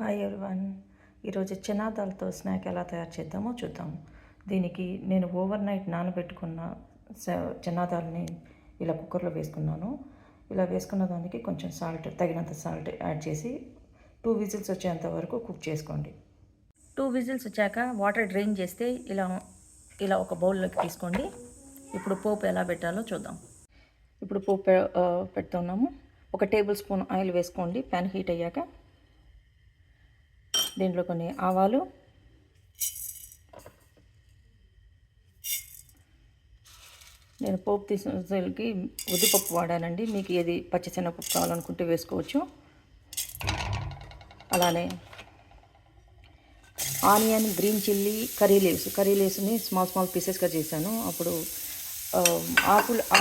Hi everyone. ఈరోజు chana దాల్తో snack ఎలా తయారు చేద్దామో చూద్దాం. దీనికి నేను ఓవర్ నైట్ నానబెట్టుకున్న చనా దాల్ని ఇలా కుక్కర్లో వేసుకున్నాను. ఇలా వేసుకున్న దానికి కొంచెం తగినంత సాల్ట్ యాడ్ చేసి 2 విజిల్స్ వచ్చేంత వరకు కుక్ చేసుకోండి. 2 విజిల్స్ వచ్చాక వాటర్ డ్రైన్ చేస్తే ఇలా ఒక బౌల్లోకి తీసుకోండి. ఇప్పుడు పోపు ఎలా పెట్టాలో చూద్దాం. ఇప్పుడు పోపు పెడుతున్నాము. 1 టేబుల్ స్పూన్ ఆయిల్ వేసుకోండి. ప్యాన్ హీట్ అయ్యాక దీంట్లో కొన్ని ఆవాలు, నేను పోపు తీసేకి ఉద్దిపప్పు వాడానండి. మీకు ఏది పచ్చిశనగపప్పు కావాలనుకుంటే వేసుకోవచ్చు. అలానే ఆనియన్, గ్రీన్ చిల్లీ, కర్రీ లీవ్స్ని స్మాల్ పీసెస్గా చేశాను. అప్పుడు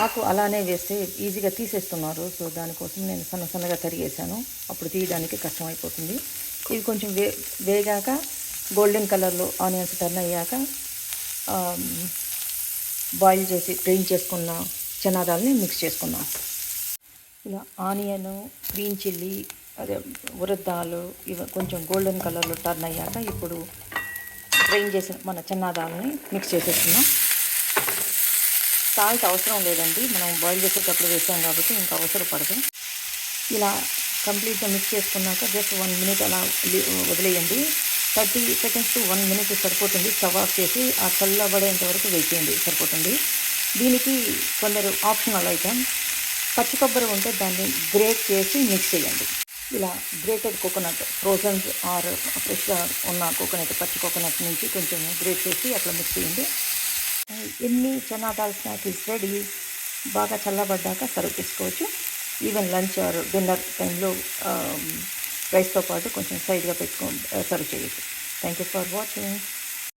ఆకు అలానే వేస్తే ఈజీగా తీసేస్తున్నారు. సో దానికోసం నేను సన్నగా తరిగేసాను. అప్పుడు తీయడానికి కష్టమైపోతుంది. ఇవి కొంచెం వేగాక గోల్డెన్ కలర్లో ఆనియన్స్ టర్న్ అయ్యాక బాయిల్ చేసి డ్రైన్ చేసుకున్న చనా దాల్ని మిక్స్ చేసుకున్నాం. ఇలా onion, green chilli, urad dal ఇవి కొంచెం గోల్డెన్ కలర్లో టర్న్ అయ్యాక ఇప్పుడు డ్రైన్ చేసిన మన చనా దాల్ని మిక్స్ చేసేస్తున్నాం. సాల్ట్ అవసరం లేదండి, మనం బాయిల్ చేసేటప్పుడు వేసాం కాబట్టి ఇంకా అవసరపడదు. ఇలా కంప్లీట్గా మిక్స్ చేసుకున్నాక జస్ట్ 1 మినిట్ అలా వదిలేయండి. 30 సెకండ్స్ టు 1 మినిట్ సరిపోతుంది. స్టవ్ ఆఫ్ చేసి ఆ చల్లబడేంత వరకు వెయిట్ చేయండి, సరిపోతుంది. దీనికి కొందరు ఆప్షనల్ ఐటమ్ పచ్చి కొబ్బరి ఉంటే దాన్ని గ్రేట్ చేసి మిక్స్ చేయండి. ఇలా గ్రేటెడ్ కోకోనట్, ఫ్రోజన్ ఆర్ ఫ్రెష్గా ఉన్న కోకోనట్, పచ్చి కోకోనట్ నుంచి కొంచెం గ్రేట్ చేసి అట్లా మిక్స్ చేయండి. ఎన్ని chana dal snack is ready. బాగా చల్లబడ్డాక సర్వ్ చేసుకోవచ్చు. ఈవెన్ లంచ్ ఆర్ డిన్నర్ టైంలో రైస్తో పాటు కొంచెం సైడ్గా పెట్టుకొని సర్వ్ చేయొచ్చు. Thank you for watching.